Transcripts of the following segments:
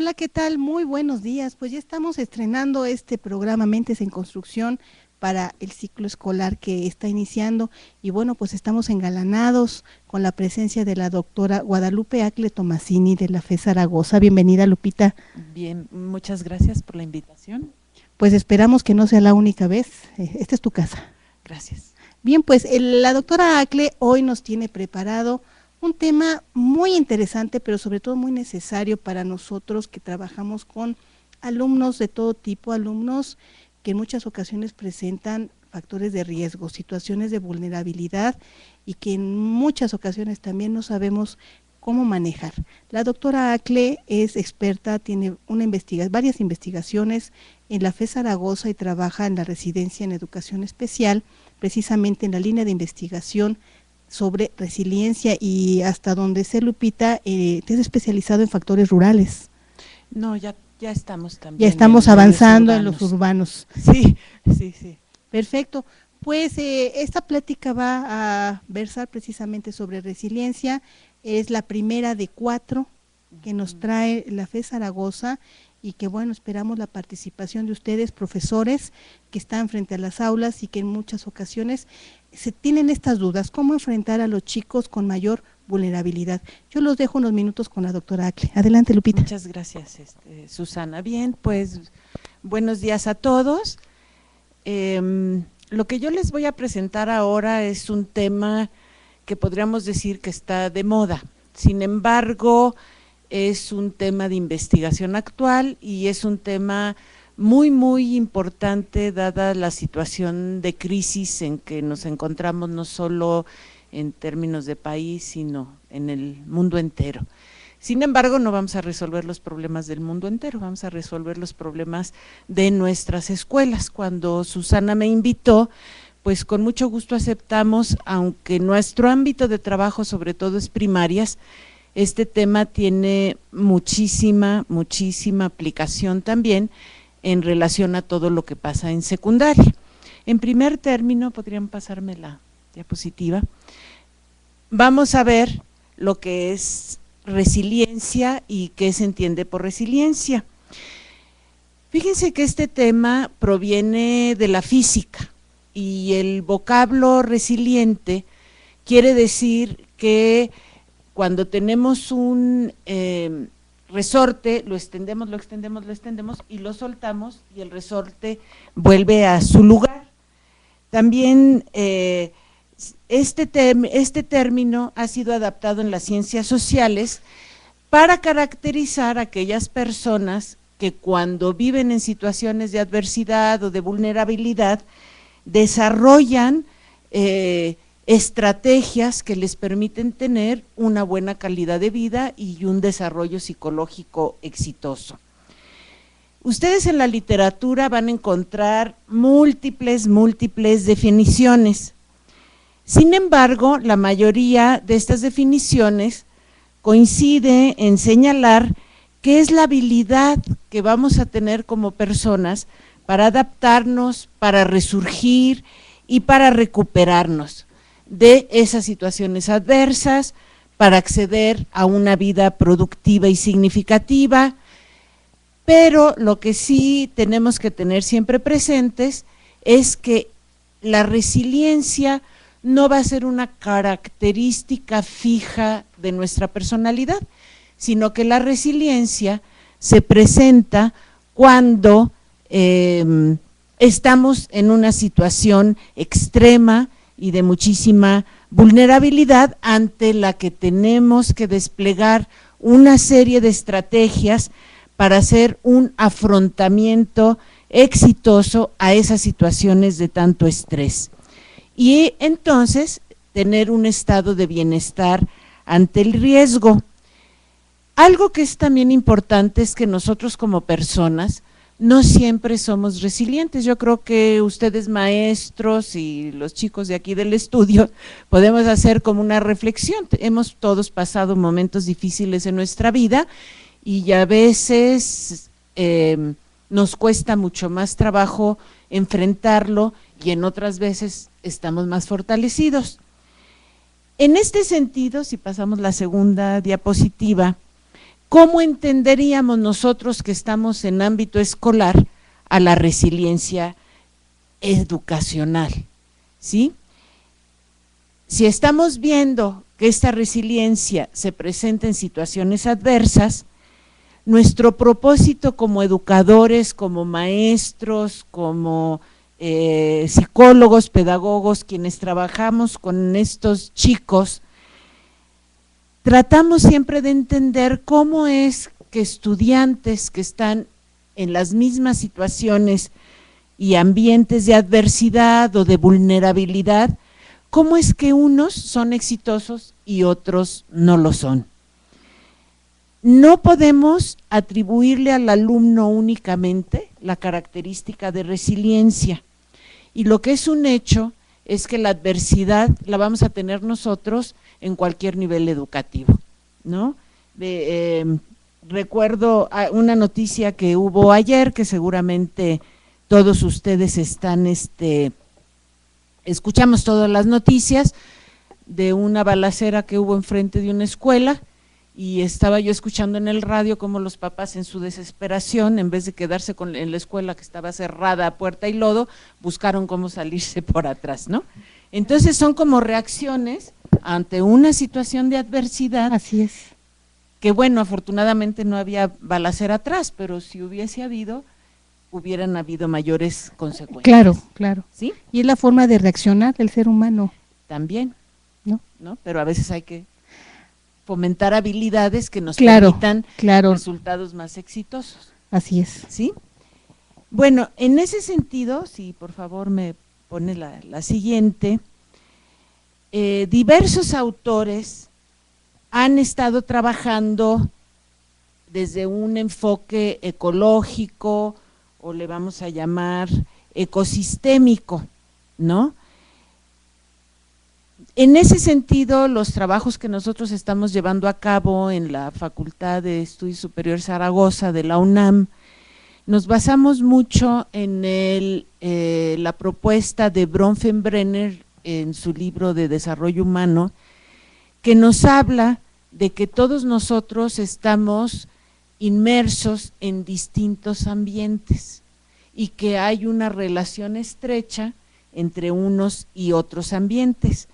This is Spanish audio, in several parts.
Hola, ¿qué tal? Muy buenos días. Pues ya estamos estrenando este programa Mentes en Construcción para el ciclo escolar que está iniciando y bueno, pues estamos engalanados con la presencia de la doctora Guadalupe Acle Tomasini de la FE Zaragoza. Bienvenida, Lupita. Bien, muchas gracias por la invitación. Pues esperamos que no sea la única vez. Esta es tu casa. Gracias. Bien, pues la doctora Acle hoy nos tiene preparado un tema muy interesante, pero sobre todo muy necesario para nosotros que trabajamos con alumnos de todo tipo, alumnos que en muchas ocasiones presentan factores de riesgo, situaciones de vulnerabilidad y que en muchas ocasiones también no sabemos cómo manejar. La doctora Acle es experta, tiene varias investigaciones en la FE Zaragoza y trabaja en la residencia en educación especial, precisamente en la línea de investigación sobre resiliencia y hasta donde sé, Lupita, te has especializado en factores rurales. No, ya estamos también. Ya estamos avanzando en los urbanos. Sí. Perfecto. Pues esta plática va a versar precisamente sobre resiliencia. Es la primera de 4 que nos trae la FE Zaragoza y que bueno, esperamos la participación de ustedes, profesores que están frente a las aulas y que en muchas ocasiones se tienen estas dudas, cómo enfrentar a los chicos con mayor vulnerabilidad. Yo los dejo unos minutos con la doctora Acle. Adelante, Lupita. Muchas gracias, Susana. Bien, pues buenos días a todos. Lo que yo les voy a presentar ahora es un tema que podríamos decir que está de moda. Sin embargo, es un tema de investigación actual y es un tema muy, muy importante dada la situación de crisis en que nos encontramos, no solo en términos de país, sino en el mundo entero. Sin embargo, no vamos a resolver los problemas del mundo entero, vamos a resolver los problemas de nuestras escuelas. Cuando Susana me invitó, pues con mucho gusto aceptamos, aunque nuestro ámbito de trabajo sobre todo es primarias, este tema tiene muchísima aplicación también en relación a todo lo que pasa en secundaria. En primer término, podrían pasarme la diapositiva, vamos a ver lo que es resiliencia y qué se entiende por resiliencia. Fíjense que este tema proviene de la física y el vocablo resiliente quiere decir que cuando tenemos un resorte, lo extendemos y lo soltamos y el resorte vuelve a su lugar. También este término ha sido adaptado en las ciencias sociales para caracterizar a aquellas personas que cuando viven en situaciones de adversidad o de vulnerabilidad desarrollan estrategias que les permiten tener una buena calidad de vida y un desarrollo psicológico exitoso. Ustedes en la literatura van a encontrar múltiples definiciones. Sin embargo, la mayoría de estas definiciones coincide en señalar que es la habilidad que vamos a tener como personas para adaptarnos, para resurgir y para recuperarnos de esas situaciones adversas, para acceder a una vida productiva y significativa, pero lo que sí tenemos que tener siempre presentes es que la resiliencia no va a ser una característica fija de nuestra personalidad, sino que la resiliencia se presenta cuando estamos en una situación extrema y de muchísima vulnerabilidad ante la que tenemos que desplegar una serie de estrategias para hacer un afrontamiento exitoso a esas situaciones de tanto estrés. Y entonces tener un estado de bienestar ante el riesgo. Algo que es también importante es que nosotros como personas no siempre somos resilientes. Yo creo que ustedes maestros y los chicos de aquí del estudio podemos hacer como una reflexión. Hemos todos pasado momentos difíciles en nuestra vida y a veces nos cuesta mucho más trabajo enfrentarlo y en otras veces estamos más fortalecidos. En este sentido, si pasamos la segunda diapositiva, ¿cómo entenderíamos nosotros que estamos en ámbito escolar a la resiliencia educacional? ¿Sí? Si estamos viendo que esta resiliencia se presenta en situaciones adversas, nuestro propósito como educadores, como maestros, como psicólogos, pedagogos, quienes trabajamos con estos chicos, tratamos siempre de entender cómo es que estudiantes que están en las mismas situaciones y ambientes de adversidad o de vulnerabilidad, cómo es que unos son exitosos y otros no lo son. No podemos atribuirle al alumno únicamente la característica de resiliencia, y lo que es un hecho es que la adversidad la vamos a tener nosotros en cualquier nivel educativo, ¿no? Recuerdo una noticia que hubo ayer, que seguramente todos ustedes están, escuchamos todas las noticias, de una balacera que hubo enfrente de una escuela, y estaba yo escuchando en el radio cómo los papás en su desesperación, en vez de quedarse en la escuela que estaba cerrada a puerta y lodo, buscaron cómo salirse por atrás, ¿no? Entonces son como reacciones ante una situación de adversidad. Así es. Que bueno, afortunadamente no había balacera atrás, pero si hubiese habido, hubieran habido mayores consecuencias. Claro, claro. ¿Sí? Y es la forma de reaccionar del ser humano. También, ¿no? Pero a veces hay que fomentar habilidades que nos permitan resultados más exitosos. Así es. ¿Sí? Bueno, en ese sentido, si por favor me pone la siguiente, diversos autores han estado trabajando desde un enfoque ecológico, o le vamos a llamar ecosistémico, ¿no? En ese sentido, los trabajos que nosotros estamos llevando a cabo en la Facultad de Estudios Superiores Zaragoza de la UNAM, nos basamos mucho en la propuesta de Bronfenbrenner en su libro de Desarrollo Humano, que nos habla de que todos nosotros estamos inmersos en distintos ambientes y que hay una relación estrecha entre unos y otros ambientes.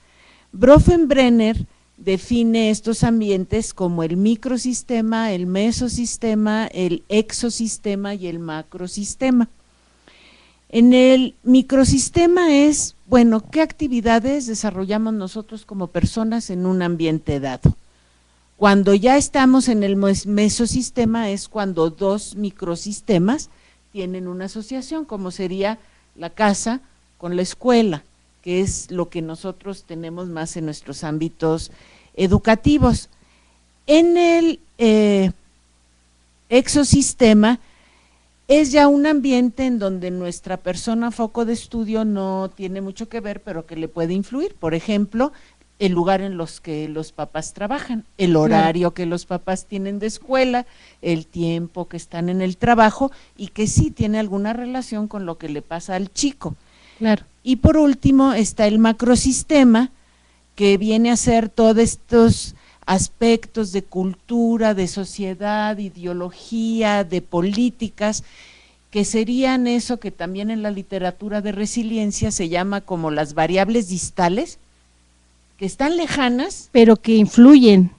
Bronfenbrenner define estos ambientes como el microsistema, el mesosistema, el exosistema y el macrosistema. En el microsistema es, bueno, ¿qué actividades desarrollamos nosotros como personas en un ambiente dado? Cuando ya estamos en el mesosistema es cuando dos microsistemas tienen una asociación, como sería la casa con la escuela, que es lo que nosotros tenemos más en nuestros ámbitos educativos. En el exosistema es ya un ambiente en donde nuestra persona foco de estudio no tiene mucho que ver, pero que le puede influir. Por ejemplo, el lugar en los que los papás trabajan, el horario que los papás tienen de escuela, el tiempo que están en el trabajo, y que sí tiene alguna relación con lo que le pasa al chico. Claro. Y por último está el macrosistema, que viene a ser todos estos aspectos de cultura, de sociedad, ideología, de políticas, que serían eso que también en la literatura de resiliencia se llama como las variables distales, que están lejanas, pero que influyen.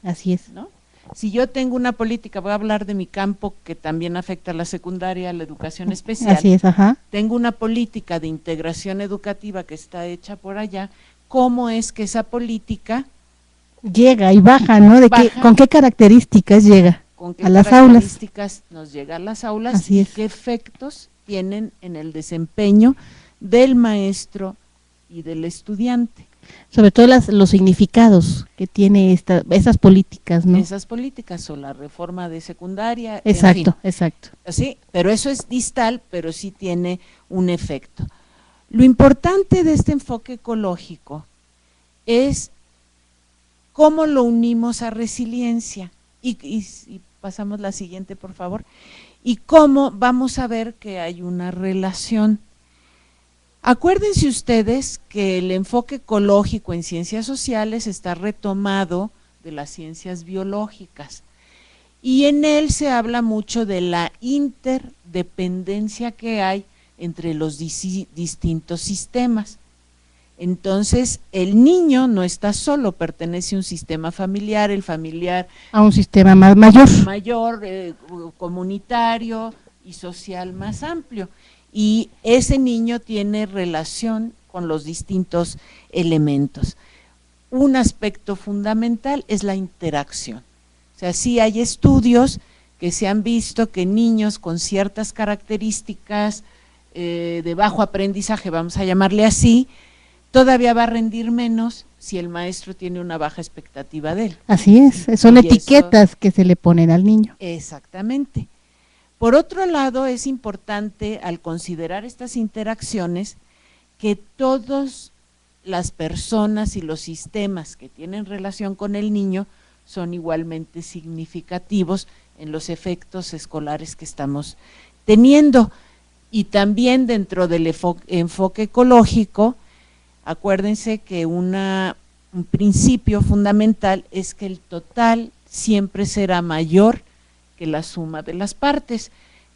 Así es, ¿no? Si yo tengo una política, voy a hablar de mi campo que también afecta a la secundaria, a la educación especial. Así es, ajá. Tengo una política de integración educativa que está hecha por allá. ¿Cómo es que esa política llega y baja, ¿no? ¿Con qué características llega a las aulas? ¿Con qué características nos llega a las aulas? Así es. ¿Qué efectos tienen en el desempeño del maestro y del estudiante? Sobre todo los significados que tiene esas políticas, ¿no? Esas políticas o la reforma de secundaria. Exacto, en fin. exacto. Sí, pero eso es distal, pero sí tiene un efecto. Lo importante de este enfoque ecológico es cómo lo unimos a resiliencia. Y pasamos la siguiente, por favor. Y cómo vamos a ver que hay una relación. Acuérdense ustedes que el enfoque ecológico en ciencias sociales está retomado de las ciencias biológicas. y en él se habla mucho de la interdependencia que hay entre los distintos sistemas. Entonces, el niño no está solo, pertenece a un sistema familiar, el familiar a un sistema más mayor, comunitario y social más amplio. Y ese niño tiene relación con los distintos elementos. Un aspecto fundamental es la interacción. O sea, sí hay estudios que se han visto que niños con ciertas características de bajo aprendizaje, vamos a llamarle así, todavía va a rendir menos si el maestro tiene una baja expectativa de él. Así es, son etiquetas que se le ponen al niño. Exactamente. Por otro lado, es importante al considerar estas interacciones que todas las personas y los sistemas que tienen relación con el niño son igualmente significativos en los efectos escolares que estamos teniendo. Y también dentro del enfoque ecológico, acuérdense que un principio fundamental es que el total siempre será mayor que la suma de las partes.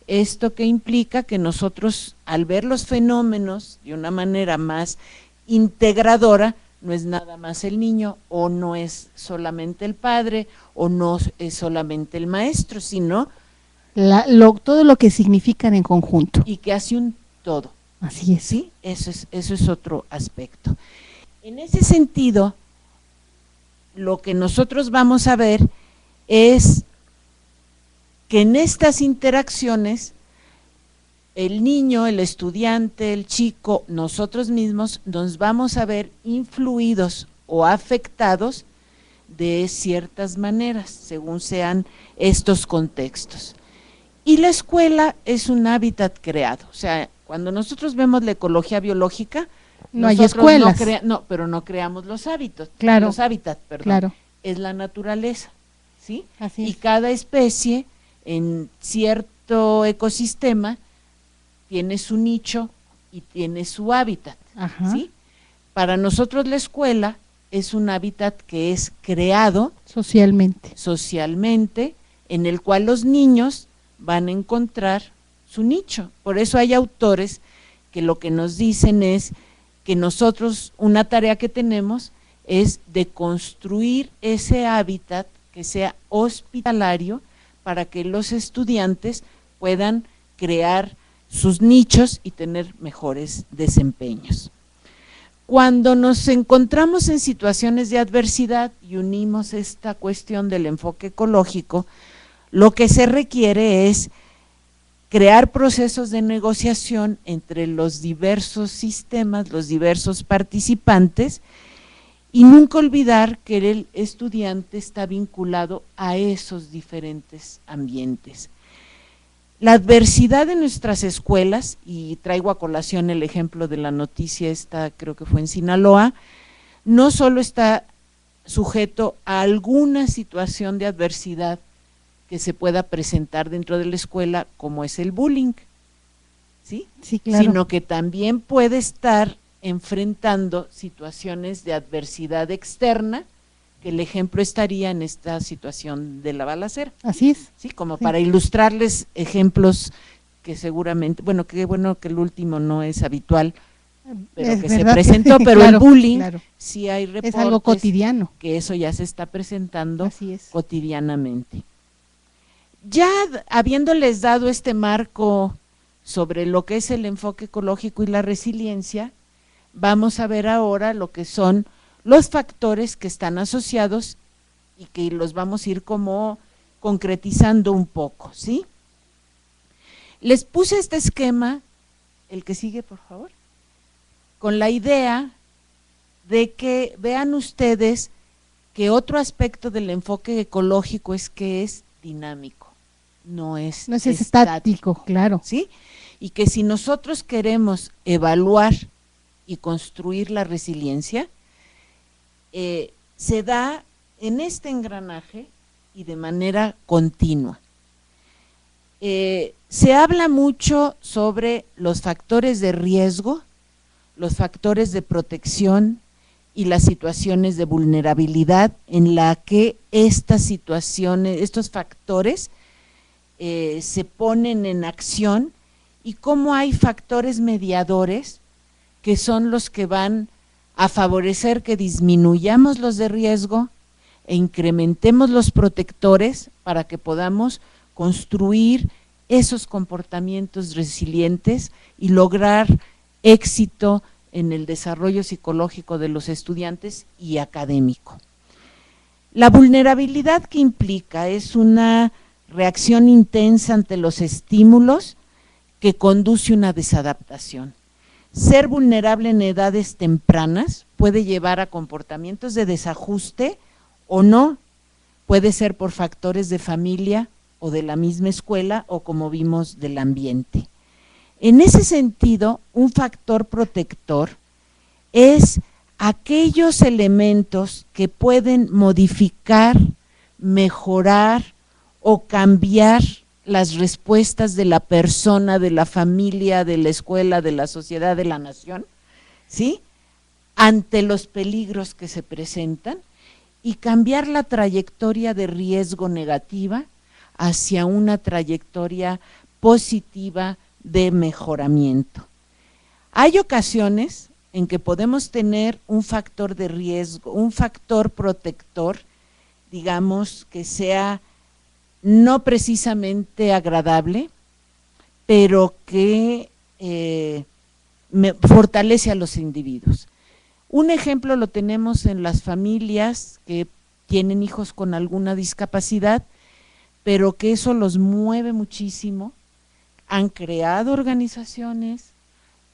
Esto que implica que nosotros, al ver los fenómenos de una manera más integradora, no es nada más el niño, o no es solamente el padre, o no es solamente el maestro, sino todo lo que significan en conjunto. Y que hace un todo. Así es. Sí, eso es otro aspecto. En ese sentido, lo que nosotros vamos a ver es que en estas interacciones, el niño, el estudiante, el chico, nosotros mismos nos vamos a ver influidos o afectados de ciertas maneras, según sean estos contextos. Y la escuela es un hábitat creado, o sea, cuando nosotros vemos la ecología biológica, no hay escuelas. Pero no creamos los hábitos, claro, los hábitats, perdón, claro. Es la naturaleza, ¿sí? Así es. Y cada especie en cierto ecosistema tiene su nicho y tiene su hábitat, ¿sí? Para nosotros la escuela es un hábitat que es creado socialmente, en el cual los niños van a encontrar su nicho. Por eso hay autores que lo que nos dicen es que nosotros, una tarea que tenemos es de construir ese hábitat que sea hospitalario para que los estudiantes puedan crear sus nichos y tener mejores desempeños. Cuando nos encontramos en situaciones de adversidad y unimos esta cuestión del enfoque ecológico, lo que se requiere es crear procesos de negociación entre los diversos sistemas, los diversos participantes, y nunca olvidar que el estudiante está vinculado a esos diferentes ambientes. La adversidad de nuestras escuelas, y traigo a colación el ejemplo de la noticia esta, creo que fue en Sinaloa, no solo está sujeto a alguna situación de adversidad que se pueda presentar dentro de la escuela, como es el bullying, ¿sí? Sí, claro. Sino que también puede estar enfrentando situaciones de adversidad externa, que el ejemplo estaría en esta situación de la balacera. Así es. Sí, como para ilustrarles ejemplos que seguramente, bueno, qué bueno que el último no es habitual, pero que se presentó, pero claro, el bullying, sí hay reportes, es algo cotidiano, que eso ya se está presentando cotidianamente. Ya habiéndoles dado este marco sobre lo que es el enfoque ecológico y la resiliencia, vamos a ver ahora lo que son los factores que están asociados y que los vamos a ir como concretizando un poco, ¿sí? Les puse este esquema, el que sigue, por favor, con la idea de que vean ustedes que otro aspecto del enfoque ecológico es que es dinámico, no es estático, claro. ¿Sí? Y que si nosotros queremos evaluar y construir la resiliencia, se da en este engranaje y de manera continua. Se habla mucho sobre los factores de riesgo, los factores de protección y las situaciones de vulnerabilidad en la que estas situaciones, estos factores se ponen en acción, y cómo hay factores mediadores que son los que van a favorecer que disminuyamos los de riesgo e incrementemos los protectores para que podamos construir esos comportamientos resilientes y lograr éxito en el desarrollo psicológico de los estudiantes y académico. La vulnerabilidad que implica es una reacción intensa ante los estímulos que conduce a una desadaptación. Ser vulnerable en edades tempranas puede llevar a comportamientos de desajuste o no, puede ser por factores de familia o de la misma escuela o, como vimos, del ambiente. En ese sentido, un factor protector es aquellos elementos que pueden modificar, mejorar o cambiar las respuestas de la persona, de la familia, de la escuela, de la sociedad, de la nación, ¿sí?, ante los peligros que se presentan, y cambiar la trayectoria de riesgo negativa hacia una trayectoria positiva de mejoramiento. Hay ocasiones en que podemos tener un factor de riesgo, un factor protector, digamos, que sea no precisamente agradable, pero que fortalece a los individuos. Un ejemplo lo tenemos en las familias que tienen hijos con alguna discapacidad, pero que eso los mueve muchísimo, han creado organizaciones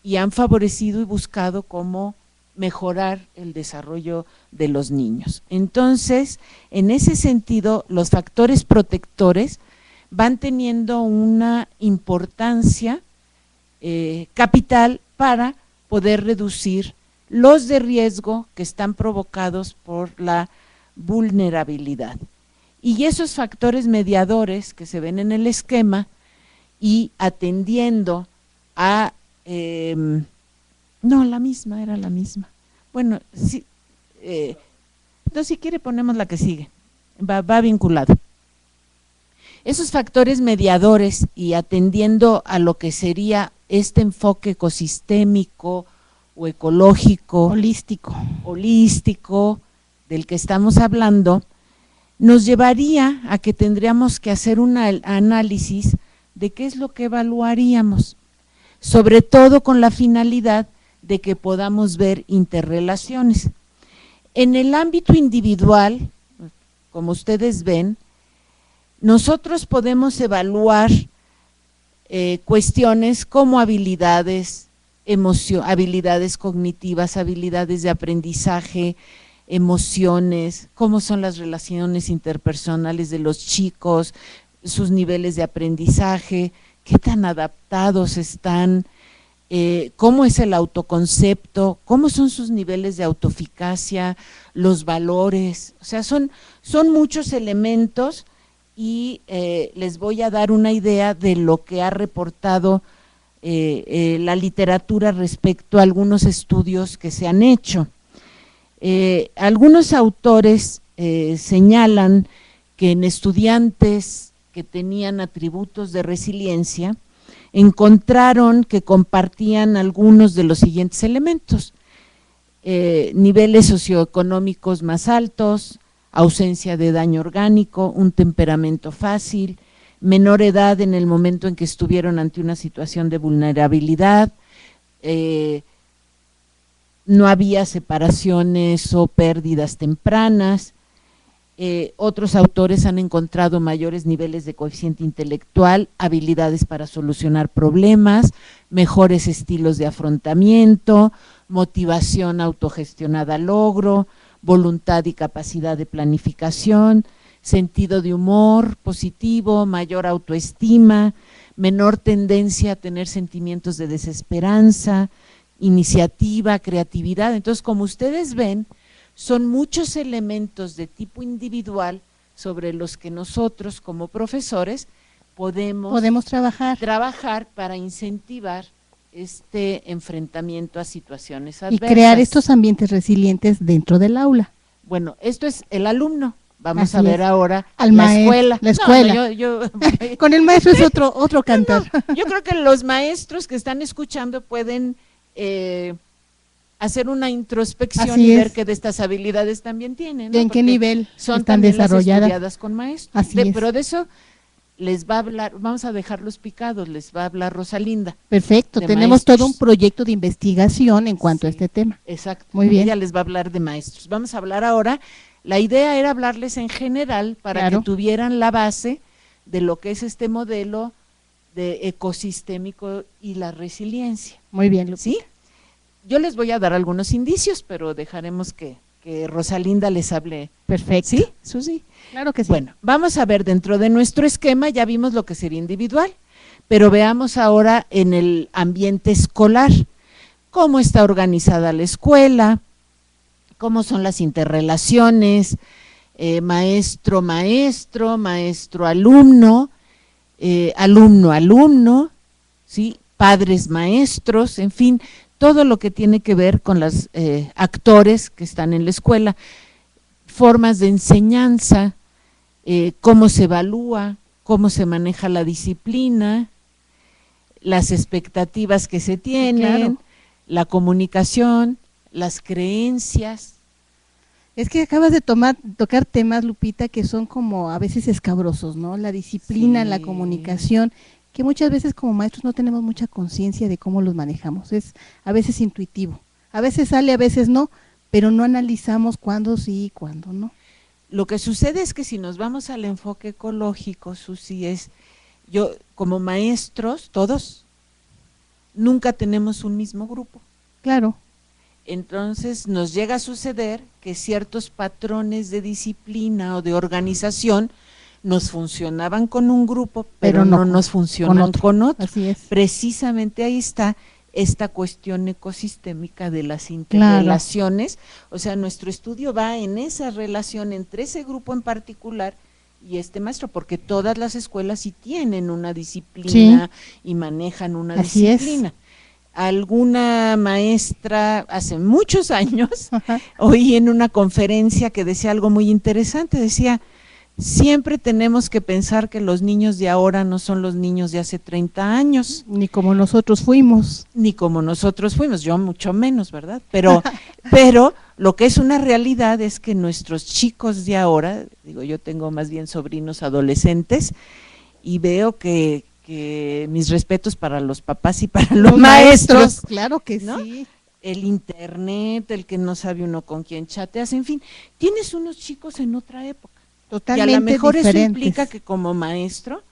y han favorecido y buscado cómo mejorar el desarrollo de los niños. Entonces, en ese sentido, los factores protectores van teniendo una importancia capital para poder reducir los de riesgo que están provocados por la vulnerabilidad. Y esos factores mediadores que se ven en el esquema y atendiendo a… no, era la misma. Bueno, sí, entonces si quiere ponemos la que sigue, va vinculado. Esos factores mediadores y atendiendo a lo que sería este enfoque ecosistémico o ecológico, holístico del que estamos hablando, nos llevaría a que tendríamos que hacer un análisis de qué es lo que evaluaríamos, sobre todo con la finalidad de que podamos ver interrelaciones. En el ámbito individual, como ustedes ven, nosotros podemos evaluar cuestiones como habilidades, habilidades cognitivas, habilidades de aprendizaje, emociones, cómo son las relaciones interpersonales de los chicos, sus niveles de aprendizaje, qué tan adaptados están, cómo es el autoconcepto, cómo son sus niveles de autoeficacia, los valores, o sea, son muchos elementos y les voy a dar una idea de lo que ha reportado la literatura respecto a algunos estudios que se han hecho. Algunos autores señalan que en estudiantes que tenían atributos de resiliencia, encontraron que compartían algunos de los siguientes elementos: niveles socioeconómicos más altos, ausencia de daño orgánico, un temperamento fácil, menor edad en el momento en que estuvieron ante una situación de vulnerabilidad, no había separaciones o pérdidas tempranas. Otros autores han encontrado mayores niveles de coeficiente intelectual, habilidades para solucionar problemas, mejores estilos de afrontamiento, motivación autogestionada al logro, voluntad y capacidad de planificación, sentido de humor positivo, mayor autoestima, menor tendencia a tener sentimientos de desesperanza, iniciativa, creatividad. Entonces, como ustedes ven, son muchos elementos de tipo individual sobre los que nosotros como profesores podemos trabajar para incentivar este enfrentamiento a situaciones Y adversas. crear estos ambientes resilientes dentro del aula. Bueno, esto es el alumno. Vamos Así a ver es. ahora Al la maestro, escuela. la escuela. No, yo Con el maestro es otro cantar. yo creo que los maestros que están escuchando pueden hacer una introspección Así y es. ver que de estas habilidades también tienen, ¿no? ¿En qué Porque nivel son están también desarrolladas? las estudiadas con maestros. Así es. Pero de eso les va a hablar, vamos a dejarlos picados, les va a hablar Rosalinda. Perfecto, de tenemos maestros. todo un proyecto de investigación en cuanto a Sí, este tema. Exacto. Muy bien. Ella les va a hablar de maestros. Vamos a hablar ahora, la idea era hablarles en general para Claro. que tuvieran la base de lo que es este modelo de ecosistémico y la resiliencia. Muy bien, Lupita. ¿Sí? Yo les voy a dar algunos indicios, pero dejaremos que Rosalinda les hable. Perfecto. ¿Sí, Susi? Claro que sí. Bueno, vamos a ver, dentro de nuestro esquema ya vimos lo que sería individual, pero veamos ahora en el ambiente escolar, cómo está organizada la escuela, cómo son las interrelaciones, maestro-maestro, maestro-alumno, alumno-alumno, ¿sí? Padres maestros, en fin, todo lo que tiene que ver con los actores que están en la escuela, formas de enseñanza, cómo se evalúa, cómo se maneja la disciplina, las expectativas que se tienen, claro. la comunicación, las creencias. Es que acabas de tocar temas, Lupita, que son como a veces escabrosos, ¿no? La disciplina, Sí. la comunicación, que muchas veces como maestros no tenemos mucha conciencia de cómo los manejamos. Es a veces intuitivo, a veces sale, a veces no, pero no analizamos cuándo sí y cuándo no. Lo que sucede es que si nos vamos al enfoque ecológico, Susi, yo como maestros, todos, nunca tenemos un mismo grupo. Claro. Entonces nos llega a suceder que ciertos patrones de disciplina o de organización nos funcionaban con un grupo, pero no nos funcionan con otro. Así es. Precisamente ahí está esta cuestión ecosistémica de las interrelaciones, claro. O sea, nuestro estudio va en esa relación entre ese grupo en particular y este maestro, porque todas las escuelas sí tienen una disciplina, sí, y manejan una así disciplina. Es. Alguna maestra hace muchos años oí en una conferencia que decía algo muy interesante, decía, siempre tenemos que pensar que los niños de ahora no son los niños de hace 30 años. Ni como nosotros fuimos. Ni como nosotros fuimos, yo mucho menos, ¿verdad? Pero lo que es una realidad es que nuestros chicos de ahora, digo, yo tengo más bien sobrinos adolescentes y veo que mis respetos para los papás y para los maestros. Claro que ¿no? sí. El internet, el que no sabe uno con quién chateas, en fin, tienes unos chicos en otra época. Totalmente y a lo mejor diferentes. Eso implica que como maestro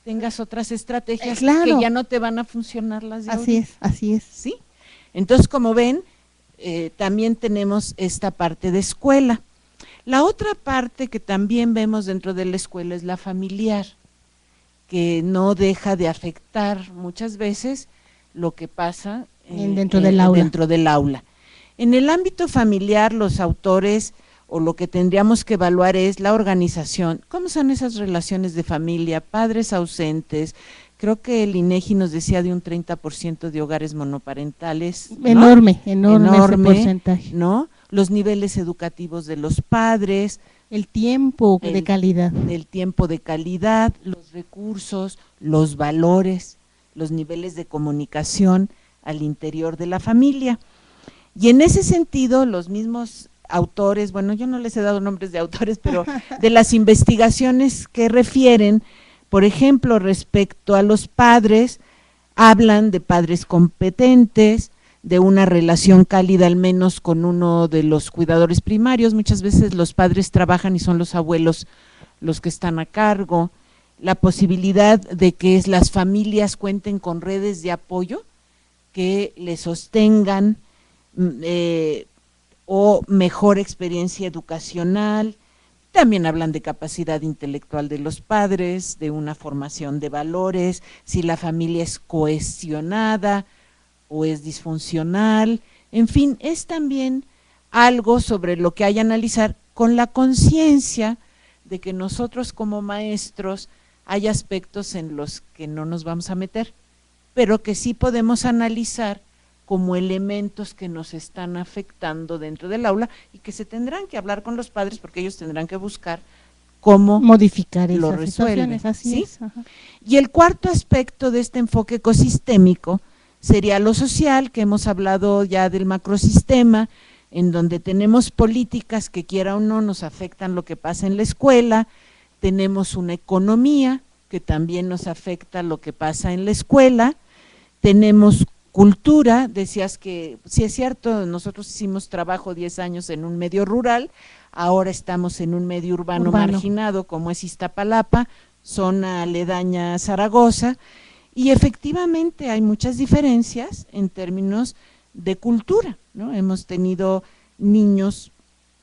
tengas otras estrategias claro. que ya no te van a funcionar las de Así ahorita. es, así es. ¿Sí? Entonces, como ven, también tenemos esta parte de escuela. La otra parte que también vemos dentro de la escuela es la familiar, que no deja de afectar muchas veces lo que pasa dentro del aula. En el ámbito familiar, los autores o lo que tendríamos que evaluar es la organización. ¿Cómo son esas relaciones de familia? Padres ausentes. Creo que el INEGI nos decía de un 30% de hogares monoparentales. ¿no? Enorme ese porcentaje. ¿No? Los niveles educativos de los padres. El tiempo de calidad. El tiempo de calidad, los recursos, los valores, los niveles de comunicación al interior de la familia. Y en ese sentido, los mismos autores, bueno, yo no les he dado nombres de autores, pero de las investigaciones que refieren, por ejemplo, respecto a los padres, hablan de padres competentes, de una relación cálida al menos con uno de los cuidadores primarios. Muchas veces los padres trabajan y son los abuelos los que están a cargo. La posibilidad de que las familias cuenten con redes de apoyo que les sostengan, o mejor experiencia educacional. También hablan de capacidad intelectual de los padres, de una formación de valores, si la familia es cohesionada o es disfuncional, en fin, es también algo sobre lo que hay que analizar con la conciencia de que nosotros como maestros hay aspectos en los que no nos vamos a meter, pero que sí podemos analizar como elementos que nos están afectando dentro del aula y que se tendrán que hablar con los padres porque ellos tendrán que buscar cómo modificar lo esas resuelven, situaciones, así ¿sí? es. Ajá. Y el cuarto aspecto de este enfoque ecosistémico sería lo social, que hemos hablado ya del macrosistema, en donde tenemos políticas que quiera o no nos afectan lo que pasa en la escuela, tenemos una economía que también nos afecta lo que pasa en la escuela, tenemos cultura, decías que sí es cierto, nosotros hicimos trabajo 10 años en un medio rural, ahora estamos en un medio urbano marginado como es Iztapalapa, zona aledaña a Zaragoza, y efectivamente hay muchas diferencias en términos de cultura, ¿no? Hemos tenido niños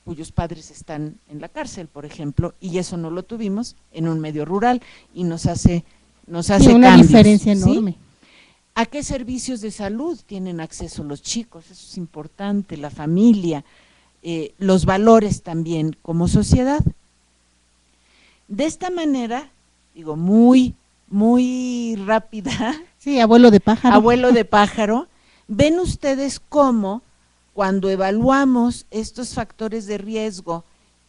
cuyos padres están en la cárcel, por ejemplo, y eso no lo tuvimos en un medio rural y nos hace una cambios, diferencia enorme. ¿sí? ¿A qué servicios de salud tienen acceso los chicos? Eso es importante, la familia, los valores también como sociedad. De esta manera, digo, muy rápida. Sí, abuelo de pájaro. Abuelo de pájaro. ¿Ven ustedes cómo cuando evaluamos estos factores de riesgo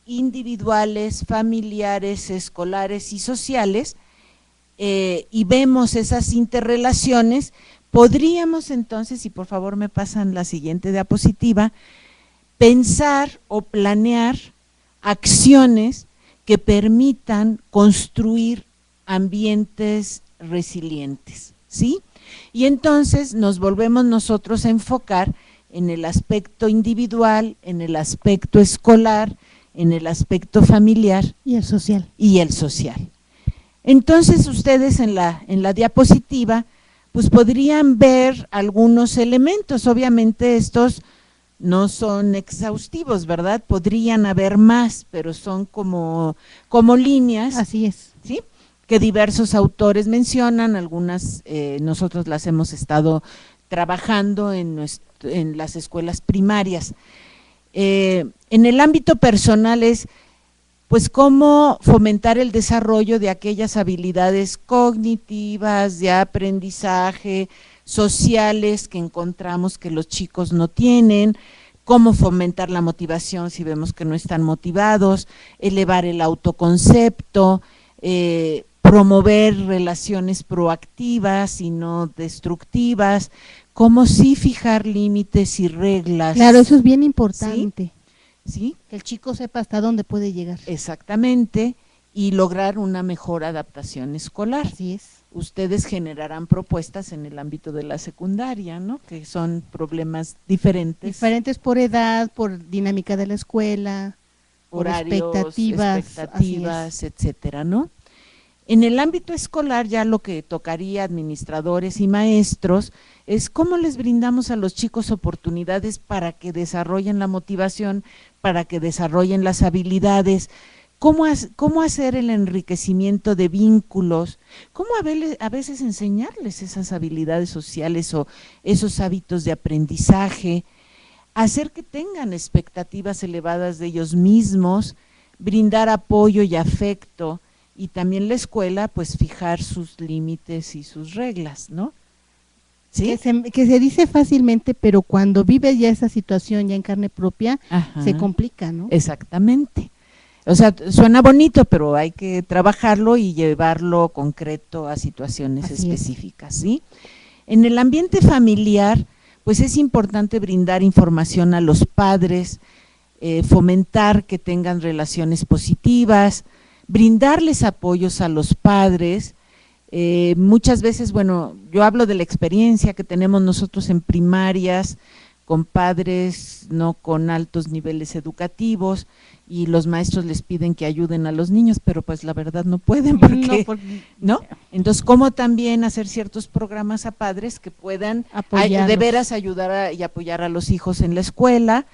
individuales, familiares, escolares y sociales, y vemos esas interrelaciones, podríamos entonces, y por favor me pasan la siguiente diapositiva, pensar o planear acciones que permitan construir ambientes resilientes, ¿sí? Y entonces nos volvemos nosotros a enfocar en el aspecto individual, en el aspecto escolar, en el aspecto familiar y el social. Entonces ustedes en la diapositiva pues podrían ver algunos elementos, obviamente estos no son exhaustivos, ¿verdad? Podrían haber más, pero son como líneas. Así es. ¿Sí? Que diversos autores mencionan, algunas nosotros las hemos estado trabajando en las escuelas primarias. En el ámbito personal es pues cómo fomentar el desarrollo de aquellas habilidades cognitivas, de aprendizaje, sociales que encontramos que los chicos no tienen, cómo fomentar la motivación si vemos que no están motivados, elevar el autoconcepto, promover relaciones proactivas y no destructivas, cómo sí fijar límites y reglas. Claro, eso es bien importante. ¿Sí? Que el chico sepa hasta dónde puede llegar. Exactamente, y lograr una mejor adaptación escolar. Así es. Ustedes generarán propuestas en el ámbito de la secundaria, ¿no? Que son problemas diferentes. Diferentes por edad, por dinámica de la escuela, horarios, por expectativas, etcétera, ¿no? En el ámbito escolar ya lo que tocaría administradores y maestros es cómo les brindamos a los chicos oportunidades para que desarrollen la motivación, para que desarrollen las habilidades, cómo hacer el enriquecimiento de vínculos, cómo a veces enseñarles esas habilidades sociales o esos hábitos de aprendizaje, hacer que tengan expectativas elevadas de ellos mismos, brindar apoyo y afecto, y también la escuela pues fijar sus límites y sus reglas, ¿no? ¿Sí? Que se dice fácilmente, pero cuando vives ya esa situación ya en carne propia, Ajá, se complica, ¿no? Exactamente. O sea, suena bonito, pero hay que trabajarlo y llevarlo concreto a situaciones Así específicas, ¿sí? En el ambiente familiar, pues es importante brindar información a los padres, fomentar que tengan relaciones positivas, brindarles apoyos a los padres. Muchas veces, bueno, yo hablo de la experiencia que tenemos nosotros en primarias, con padres no con altos niveles educativos, y los maestros les piden que ayuden a los niños, pero pues la verdad no pueden, ¿no? Entonces, ¿cómo también hacer ciertos programas a padres que puedan de veras ayudar y apoyar a los hijos en la escuela?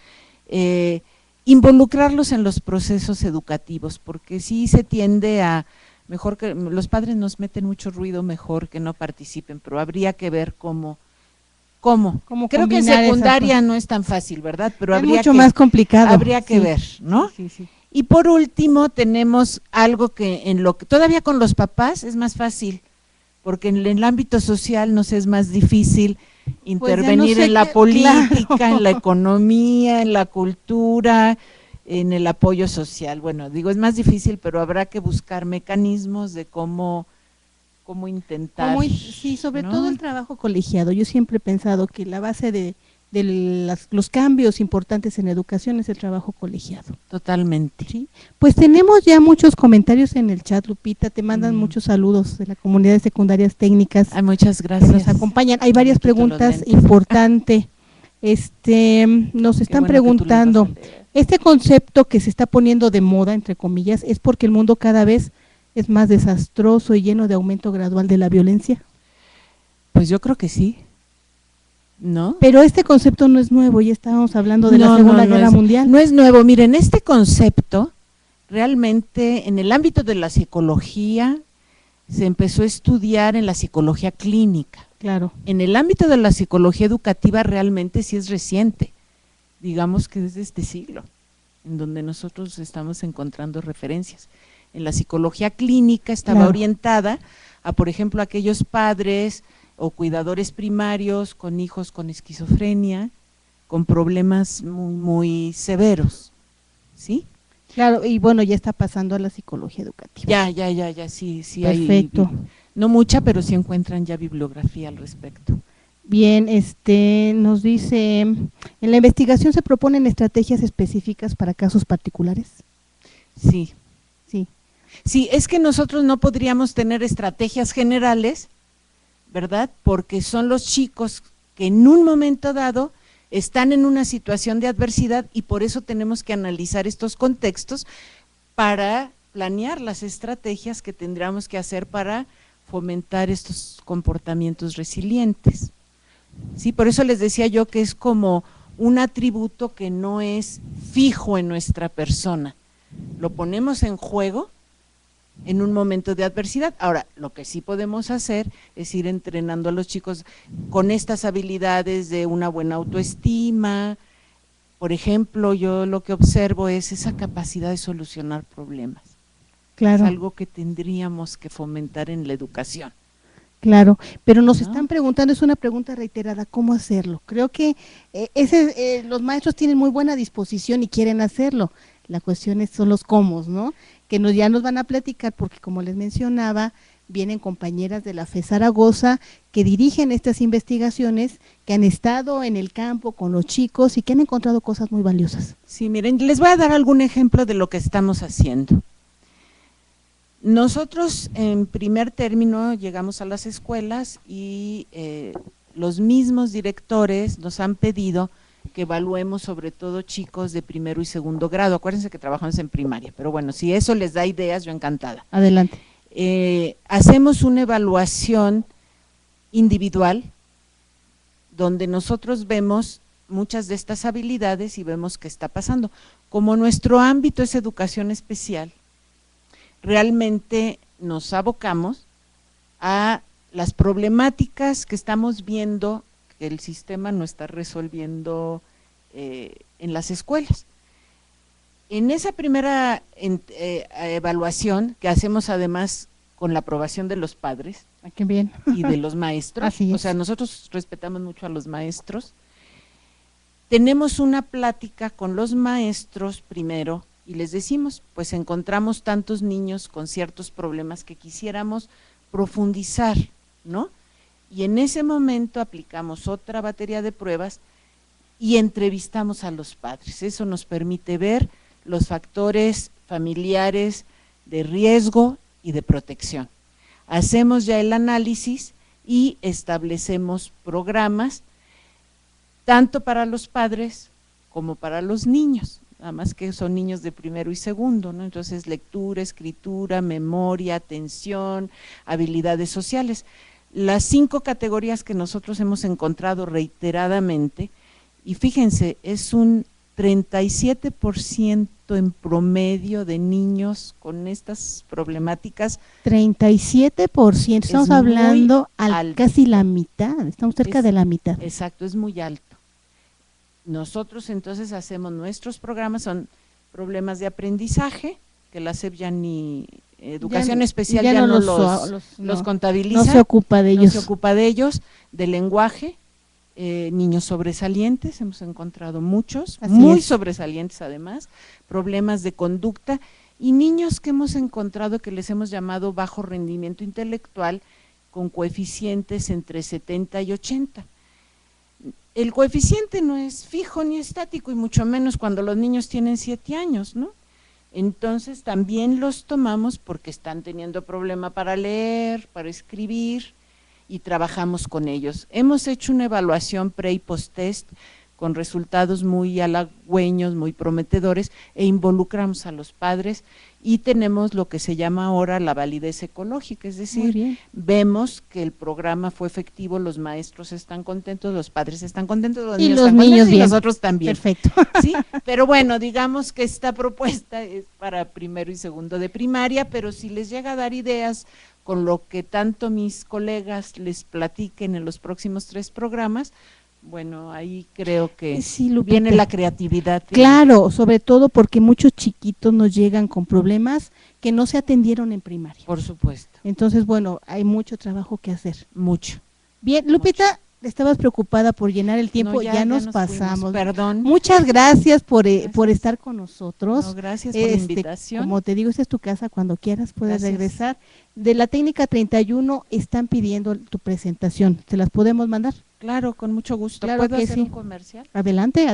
Involucrarlos en los procesos educativos, porque sí se tiende a, mejor que los padres nos meten mucho ruido, mejor que no participen, pero habría que ver cómo. Creo que en secundaria no es tan fácil, ¿verdad? Pero es mucho más complicado. Habría que ver, ¿no? Sí. Y por último tenemos algo que todavía con los papás es más fácil, porque en el ámbito social nos es más difícil intervenir pues no sé en la política, claro. en la economía, en la cultura, en el apoyo social. Bueno, digo, es más difícil, pero habrá que buscar mecanismos de cómo intentar, Sí, sobre todo ¿no? el trabajo colegiado. Yo siempre he pensado que la base de los cambios importantes en educación es el trabajo colegiado. Totalmente. ¿Sí? Pues tenemos ya muchos comentarios en el chat, Lupita, te mandan muchos saludos de la comunidad de secundarias técnicas. Ay, muchas gracias. Que nos acompañan. Hay varias preguntas importantes. Nos están preguntando, este concepto que se está poniendo de moda, entre comillas, ¿es porque el mundo cada vez es más desastroso y lleno de aumento gradual de la violencia? Pues yo creo que sí, ¿no? Pero este concepto no es nuevo, ya estábamos hablando de la Segunda Guerra Mundial. No es nuevo, miren, este concepto realmente en el ámbito de la psicología se empezó a estudiar en la psicología clínica. Claro. En el ámbito de la psicología educativa realmente sí es reciente, digamos que es de este siglo, en donde nosotros estamos encontrando referencias. En la psicología clínica estaba orientada a, por ejemplo, aquellos padres o cuidadores primarios con hijos con esquizofrenia, con problemas muy, muy severos, ¿sí? Claro, y bueno, ya está pasando a la psicología educativa. Ya, sí. Perfecto. Hay, no mucha, pero sí encuentran ya bibliografía al respecto. Bien, nos dice, ¿en la investigación se proponen estrategias específicas para casos particulares? Sí. Sí. Sí, es que nosotros no podríamos tener estrategias generales, ¿verdad? Porque son los chicos que en un momento dado están en una situación de adversidad y por eso tenemos que analizar estos contextos para planear las estrategias que tendríamos que hacer para fomentar estos comportamientos resilientes. Sí, por eso les decía yo que es como un atributo que no es fijo en nuestra persona. Lo ponemos en juego en un momento de adversidad. Ahora, lo que sí podemos hacer es ir entrenando a los chicos con estas habilidades de una buena autoestima. Por ejemplo, yo lo que observo es esa capacidad de solucionar problemas. Claro. Es algo que tendríamos que fomentar en la educación. Claro, pero nos están preguntando, es una pregunta reiterada, ¿cómo hacerlo? Creo que los maestros tienen muy buena disposición y quieren hacerlo. La cuestión son los cómo, ¿no? Que ya nos van a platicar porque, como les mencionaba, vienen compañeras de la FE Zaragoza que dirigen estas investigaciones, que han estado en el campo con los chicos y que han encontrado cosas muy valiosas. Sí, miren, les voy a dar algún ejemplo de lo que estamos haciendo. Nosotros en primer término llegamos a las escuelas y los mismos directores nos han pedido que evaluemos sobre todo chicos de primero y segundo grado. Acuérdense que trabajamos en primaria, pero bueno, si eso les da ideas, yo encantada. Adelante. Hacemos una evaluación individual donde nosotros vemos muchas de estas habilidades y vemos qué está pasando. Como nuestro ámbito es educación especial, realmente nos abocamos a las problemáticas que estamos viendo que el sistema no está resolviendo en las escuelas. En esa primera evaluación, que hacemos además con la aprobación de los padres qué bien. y de los maestros, o sea, nosotros respetamos mucho a los maestros, tenemos una plática con los maestros primero y les decimos, pues encontramos tantos niños con ciertos problemas que quisiéramos profundizar, ¿no? Y en ese momento aplicamos otra batería de pruebas y entrevistamos a los padres. Eso nos permite ver los factores familiares de riesgo y de protección. Hacemos ya el análisis y establecemos programas tanto para los padres como para los niños, nada más que son niños de primero y segundo, ¿no? Entonces lectura, escritura, memoria, atención, habilidades sociales. Las 5 categorías que nosotros hemos encontrado reiteradamente, y fíjense, es un 37% en promedio de niños con estas problemáticas. 37%, estamos hablando casi la mitad, estamos cerca de la mitad. Exacto, es muy alto. Nosotros entonces hacemos nuestros programas, son problemas de aprendizaje, que la SEP ya ni educación especial ya no los contabiliza, no se ocupa de ellos. No se ocupa de ellos, de lenguaje, niños sobresalientes, hemos encontrado muchos, muy sobresalientes además, problemas de conducta, y niños que hemos encontrado que les hemos llamado bajo rendimiento intelectual, con coeficientes entre 70 y 80. El coeficiente no es fijo ni estático, y mucho menos cuando los niños tienen 7 años, ¿no? Entonces también los tomamos porque están teniendo problema para leer, para escribir, y trabajamos con ellos. Hemos hecho una evaluación pre y post test con resultados muy halagüeños, muy prometedores, e involucramos a los padres y tenemos lo que se llama ahora la validez ecológica, es decir, vemos que el programa fue efectivo, los maestros están contentos, los padres están contentos, los niños están contentos y nosotros también. Perfecto. ¿Sí? Pero bueno, digamos que esta propuesta es para primero y segundo de primaria, pero si les llega a dar ideas con lo que tanto mis colegas les platiquen en los próximos 3 programas, bueno, ahí creo que viene la creatividad. Claro, sobre todo porque muchos chiquitos nos llegan con problemas que no se atendieron en primaria. Por supuesto. Entonces, bueno, hay mucho trabajo que hacer. Mucho. Bien, Lupita, estabas preocupada por llenar el tiempo, No, ya nos Fuimos, pasamos. perdón. Muchas gracias por estar con nosotros. No, gracias por la invitación. Como te digo, esta es tu casa, cuando quieras puedes regresar. De la técnica 31 están pidiendo tu presentación, ¿se las podemos mandar? Claro, con mucho gusto. Claro ¿Puedo que hacer un comercial? Adelante.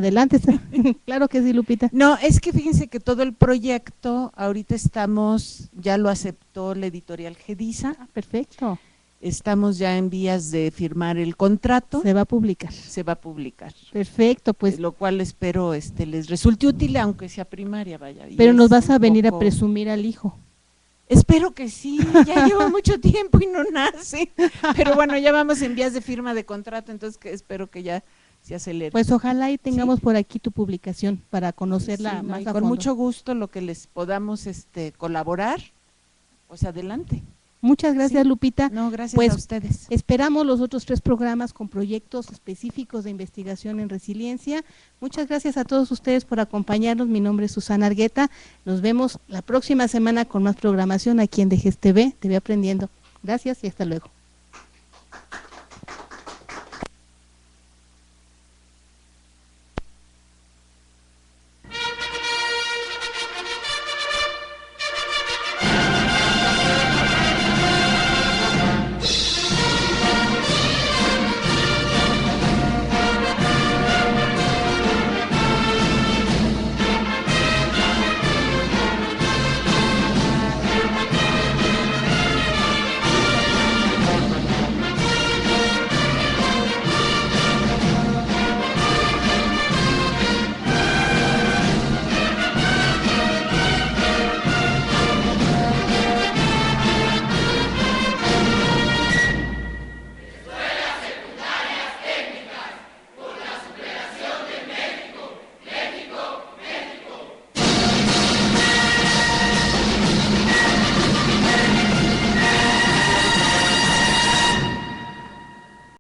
Claro que sí, Lupita. No, es que fíjense que todo el proyecto, ahorita ya lo aceptó la editorial Gedisa. Perfecto. Estamos ya en vías de firmar el contrato. Se va a publicar. Perfecto, pues. Lo cual espero les resulte útil, aunque sea primaria, vaya. Pero nos vas a venir a presumir al hijo. Espero que sí, ya lleva mucho tiempo y no nace, pero bueno, ya vamos en vías de firma de contrato, entonces espero que ya se acelere. Pues ojalá y tengamos por aquí tu publicación para conocerla más a fondo. Con mucho gusto, lo que les podamos colaborar, pues adelante. Muchas gracias, Lupita. No, gracias a ustedes. Esperamos los otros 3 programas con proyectos específicos de investigación en resiliencia. Muchas gracias a todos ustedes por acompañarnos. Mi nombre es Susana Argueta. Nos vemos la próxima semana con más programación aquí en DGES TV Aprendiendo. Gracias y hasta luego.